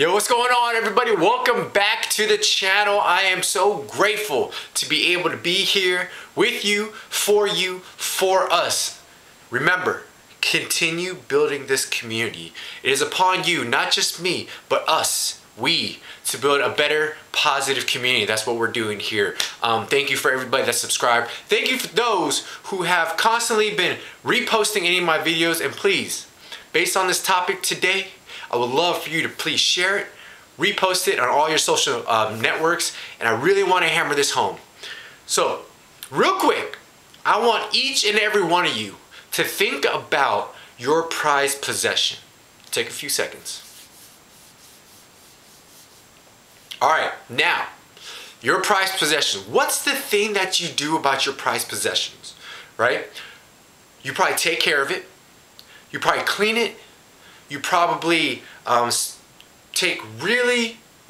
Yo, what's going on, everybody? Welcome back to the channel. I am so grateful to be able to be here with you, for us. Remember, continue building this community. It is upon you, not just me, but us, we, to build a better, positive community. That's what we're doing here. Thank you for everybody that subscribed. Thank you for those who have constantly been reposting any of my videos. And please, based on this topic today, I would love for you to please share it, repost it on all your social networks, and I really want to hammer this home. So, real quick, I want each and every one of you to think about your prized possession. Take a few seconds. Alright, now, your prized possession. What's the thing that you do about your prized possessions, right? You probably take care of it. You probably clean it. You probably you're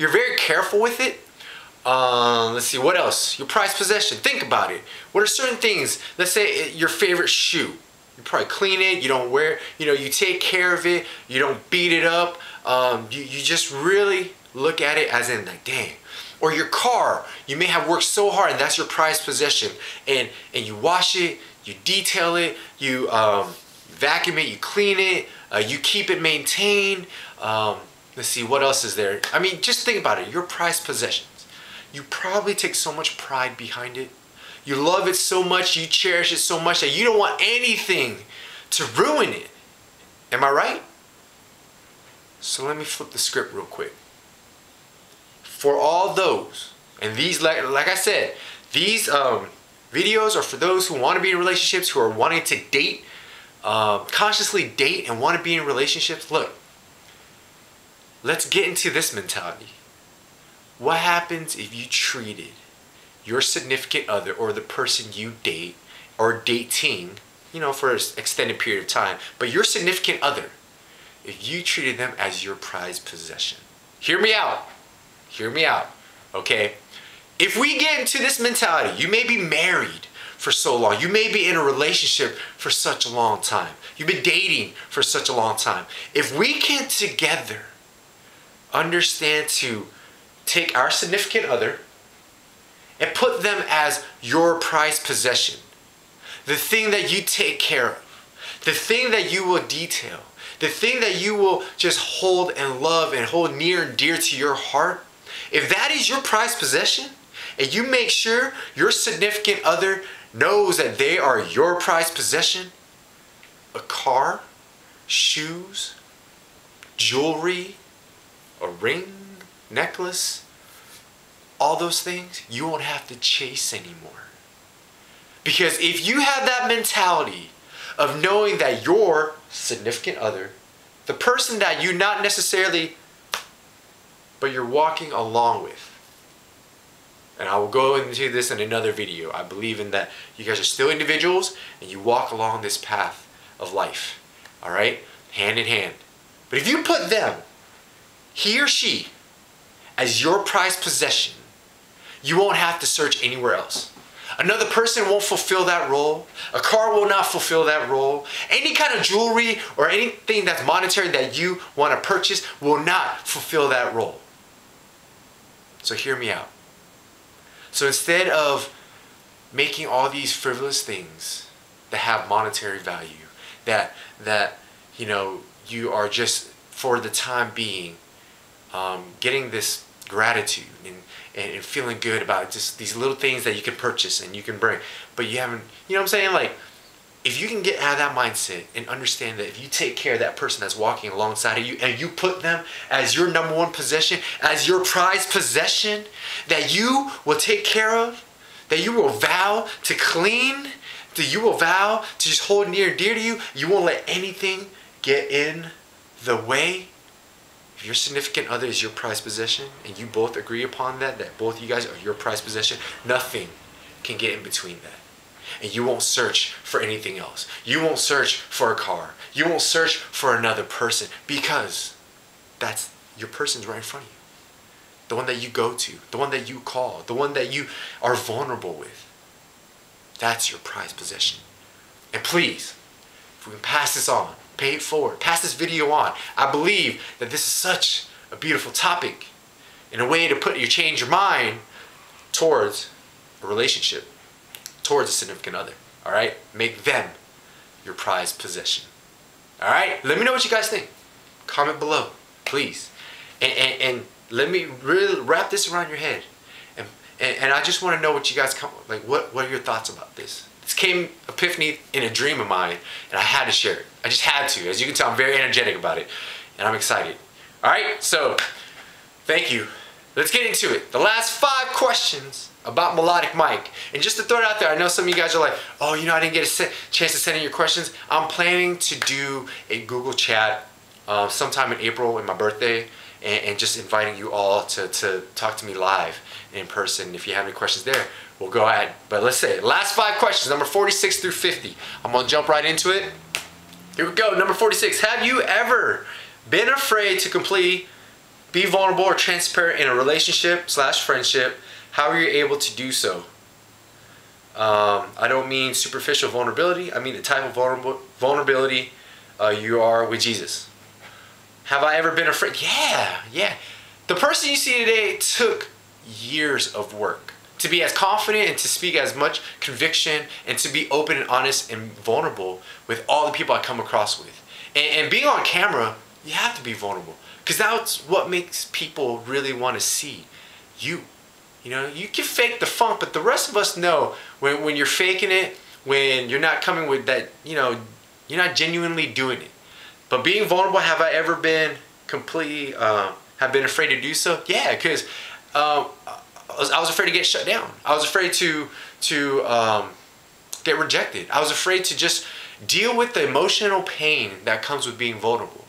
very careful with it. Let's see, what else? Your prized possession, think about it. What are certain things? Let's say your favorite shoe. You probably clean it, you don't wear, you take care of it, you don't beat it up. You just really look at it as in like, dang. Or your car, you may have worked so hard and that's your prized possession. And you wash it, you detail it, you vacuum it, you clean it, you keep it maintained. Let's see, what else is there? I mean, just think about it. Your prized possessions. You probably take so much pride behind it. You love it so much, you cherish it so much that you don't want anything to ruin it. Am I right? So let me flip the script real quick. For all those, and these, like I said, these videos are for those who want to be in relationships, who are wanting to date, consciously date and want to be in relationships. Look, let's get into this mentality. What happens if you treated your significant other or the person you date or dating, for an extended period of time, but your significant other, if you treated them as your prized possession? Hear me out. Hear me out, okay? If we get into this mentality, you may be married for so long. You may be in a relationship for such a long time. You've been dating for such a long time. If we can together understand to take our significant other and put them as your prized possession, the thing that you take care of, the thing that you will detail, the thing that you will just hold and love and hold near and dear to your heart, if that is your prized possession, and you make sure your significant other knows that they are your prized possession, a car, shoes, jewelry, a ring, necklace, all those things, you won't have to chase anymore. Because if you have that mentality of knowing that your significant other, the person that you not necessarily, but you're walking along with, and I will go into this in another video. I believe in that you guys are still individuals and you walk along this path of life, all right? Hand in hand. But if you put them, he or she, as your prized possession, you won't have to search anywhere else. Another person won't fulfill that role. A car will not fulfill that role. Any kind of jewelry or anything that's monetary that you want to purchase will not fulfill that role. So hear me out. So instead of making all these frivolous things that have monetary value, that you are just for the time being getting this gratitude and feeling good about just these little things that you can purchase and you can bring, but you haven't, you know what I'm saying? Like, if you can get out of that mindset and understand that if you take care of that person that's walking alongside of you and you put them as your number one possession, as your prized possession, that you will take care of, that you will vow to clean, that you will vow to just hold near and dear to you, you won't let anything get in the way. If your significant other is your prized possession and you both agree upon that both of you guys are your prized possession, nothing can get in between that. And you won't search for anything else. You won't search for a car. You won't search for another person because that's your person's right in front of you. The one that you go to, the one that you call, the one that you are vulnerable with. That's your prized possession. And please, if we can pass this on, pay it forward, pass this video on. I believe that this is such a beautiful topic and a way to change your mind towards a relationship, towards a significant other. All right? Make them your prized possession. All right? Let me know what you guys think. Comment below, please. And let me really wrap this around your head. And I just want to know what you guys what are your thoughts about this? This came epiphany in a dream of mine, and I had to share it. I just had to. As you can tell, I'm very energetic about it, and I'm excited. All right, so thank you. Let's get into it. The last 5 questions about MelodicMic. And just to throw it out there, I know some of you guys are like, oh, you know, I didn't get a chance to send in your questions. I'm planning to do a Google chat sometime in April, in my birthday, and just inviting you all to talk to me live in person. If you have any questions there, we'll go ahead. But let's say last 5 questions, number 46 through 50. I'm gonna jump right into it. Here we go. Number 46. Have you ever been afraid to completely be vulnerable or transparent in a relationship / friendship? How are you able to do so? I don't mean superficial vulnerability. I mean the type of vulnerability you are with Jesus. Have I ever been afraid? Yeah. The person you see today took years of work to be as confident and to speak as much conviction and to be open and honest and vulnerable with all the people I come across with. And being on camera, you have to be vulnerable because that's what makes people really want to see you. You know, you can fake the funk, but the rest of us know when you're faking it, when you're not coming with that, you know, you're not genuinely doing it. But being vulnerable, have I ever been completely, have been afraid to do so? Yeah, because I was afraid to get shut down. I was afraid to get rejected. I was afraid to just deal with the emotional pain that comes with being vulnerable.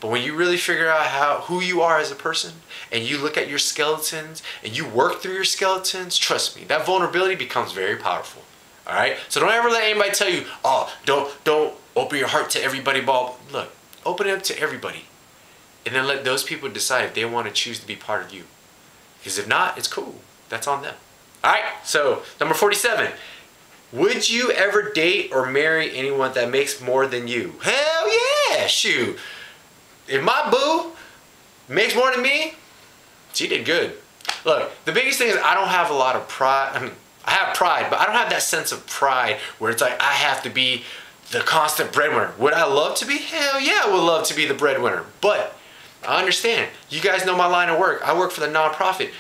But when you really figure out who you are as a person, and you look at your skeletons, and you work through your skeletons, trust me, that vulnerability becomes very powerful. All right? So don't ever let anybody tell you, oh, don't open your heart to everybody, Bob. Look, open it up to everybody. And then let those people decide if they want to choose to be part of you. Because if not, it's cool. That's on them. All right? So, number 47. Would you ever date or marry anyone that makes more than you? Hell yeah! Shoot. If my boo makes more than me, she did good. Look, the biggest thing is I don't have a lot of pride. I mean, I have pride, but I don't have that sense of pride where it's like I have to be the constant breadwinner. Would I love to be? Hell yeah, I would love to be the breadwinner. But I understand. You guys know my line of work. I work for the nonprofit.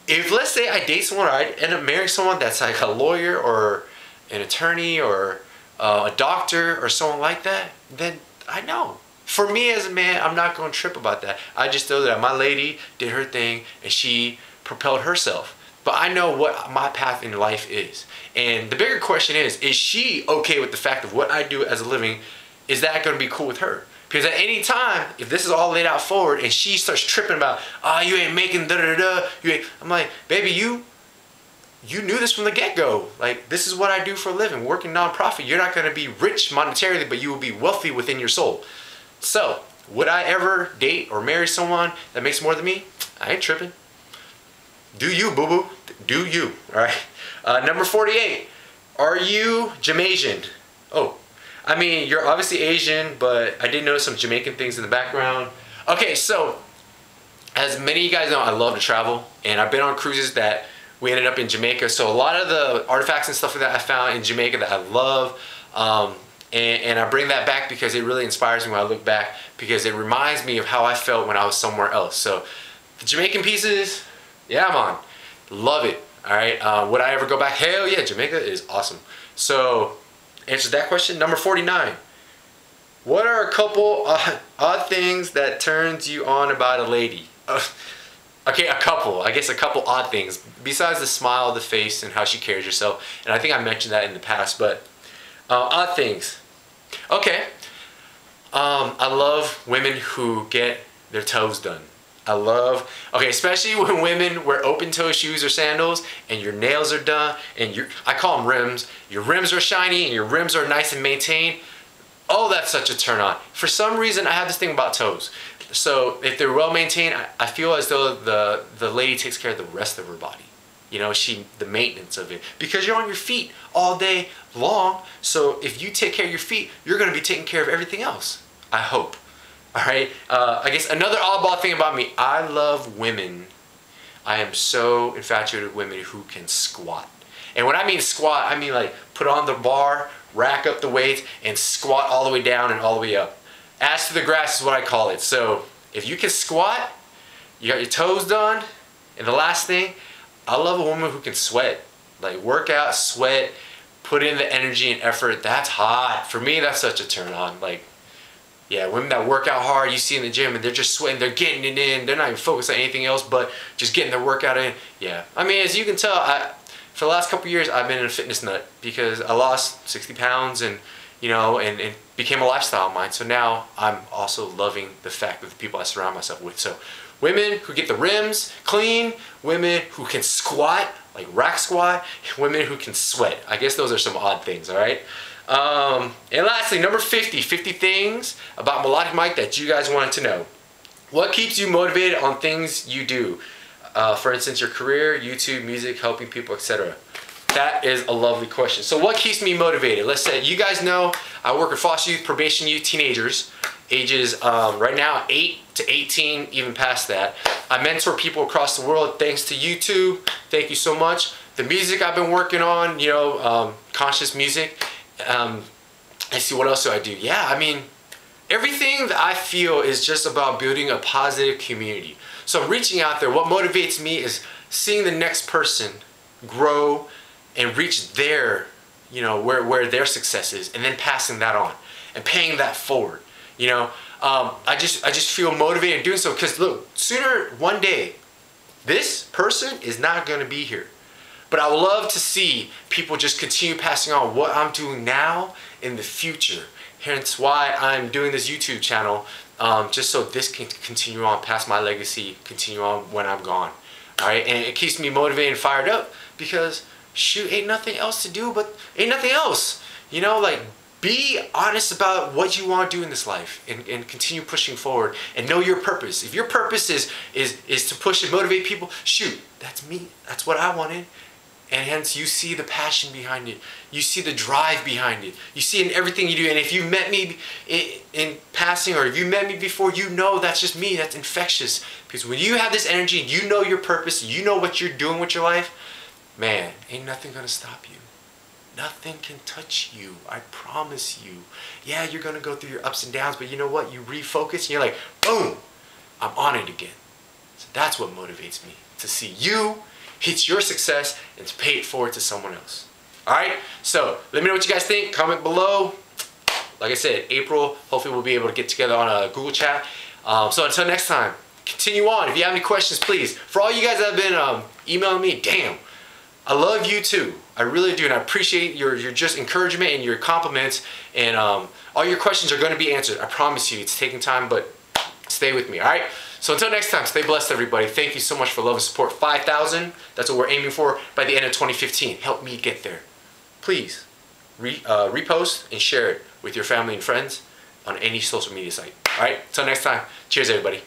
If, let's say, I date someone or I end up marrying someone that's like a lawyer or an attorney or a doctor or someone like that, then I know. For me as a man, I'm not going to trip about that. I just know that my lady did her thing and she propelled herself. But I know what my path in life is. And the bigger question is she okay with the fact of what I do as a living? Is that going to be cool with her? Because at any time, if this is all laid out forward and she starts tripping about, oh, you ain't making da-da-da, I'm like, baby, you knew this from the get-go. Like, this is what I do for a living, working nonprofit. You're not going to be rich monetarily, but you will be wealthy within your soul. So, would I ever date or marry someone that makes more than me? I ain't tripping. Do you, boo-boo. Do you, all right? Number 48. Are you Jamaican? Oh, I mean, you're obviously Asian, but I did notice some Jamaican things in the background. Okay, so, as many of you guys know, I love to travel, and I've been on cruises that we ended up in Jamaica. So a lot of the artifacts and stuff that I found in Jamaica that I love, and I bring that back because it really inspires me when I look back, because it reminds me of how I felt when I was somewhere else. So the Jamaican pieces, yeah, I'm on. Love it. All right. Would I ever go back? Hell yeah, Jamaica is awesome. So answers that question. Number 49. What are a couple odd things that turns you on about a lady? Okay, a couple. I guess a couple odd things. Besides the smile, the face, and how she carries herself. And I think I mentioned that in the past, but odd things. Okay. I love women who get their toes done. I love, okay, especially when women wear open-toe shoes or sandals and your nails are done and I call them rims. Your rims are shiny and your rims are nice and maintained. Oh, that's such a turn on. For some reason, I have this thing about toes. So if they're well maintained, I feel as though the lady takes care of the rest of her body. You know, the maintenance of it. Because you're on your feet all day long. So if you take care of your feet, you're going to be taking care of everything else. I hope. All right. I guess another oddball thing about me, I love women. I am so infatuated with women who can squat. And when I mean squat, I mean like put on the bar, rack up the weights, and squat all the way down and all the way up. Ass to the grass is what I call it. So if you can squat, you got your toes done, and the last thing, I love a woman who can sweat. Like work out, sweat, put in the energy and effort. That's hot. For me, that's such a turn on. Like, yeah, women that work out hard, you see in the gym, and they're just sweating, they're getting it in, they're not even focused on anything else but just getting their workout in. Yeah, I mean, as you can tell, for the last couple of years, I've been a fitness nut because I lost 60 pounds and, you know, and it became a lifestyle of mine. So now I'm also loving the fact of the people I surround myself with. So women who get the rims clean, women who can squat, like rack squat, women who can sweat. I guess those are some odd things, all right? And lastly, number 50 things about MelodicMic that you guys wanted to know. What keeps you motivated on things you do? For instance, your career, YouTube, music, helping people, etc. That is a lovely question. So what keeps me motivated? Let's say, you guys know I work with foster youth, probation youth, teenagers, ages right now 8 to 18, even past that. I mentor people across the world thanks to YouTube. Thank you so much. The music I've been working on, you know, conscious music. Let's see, what else do I do? Yeah, I mean, everything that I feel is just about building a positive community. So I'm reaching out there. What motivates me is seeing the next person grow and reach their, you know, where their success is, and then passing that on and paying that forward. You know, I just feel motivated doing so because look, sooner one day, this person is not going to be here. But I would love to see people just continue passing on what I'm doing now in the future. Hence why I'm doing this YouTube channel, just so this can continue on past my legacy, continue on when I'm gone. All right, and it keeps me motivated and fired up because shoot, ain't nothing else to do, but ain't nothing else. You know, like be honest about what you want to do in this life and continue pushing forward and know your purpose. If your purpose is to push and motivate people, shoot, that's me. That's what I wanted. And hence you see the passion behind it. You see the drive behind it. You see it in everything you do. And if you met me in passing, or if you met me before, you know that's just me. That's infectious. Because when you have this energy and you know your purpose, you know what you're doing with your life, man, ain't nothing gonna stop you. Nothing can touch you. I promise you. Yeah, you're gonna go through your ups and downs, but you know what? You refocus and you're like, boom, I'm on it again. So that's what motivates me. To see you hit your success and to pay it forward to someone else. Alright, so let me know what you guys think. Comment below. Like I said, April, hopefully we'll be able to get together on a Google chat. So until next time, continue on. If you have any questions, please. For all you guys that have been emailing me, damn, I love you too. I really do, and I appreciate your just encouragement and your compliments. And all your questions are going to be answered. I promise you. It's taking time, but stay with me, alright? So until next time, stay blessed, everybody. Thank you so much for love and support. 5,000, that's what we're aiming for by the end of 2015. Help me get there. Please repost and share it with your family and friends on any social media site. All right, until next time, cheers, everybody.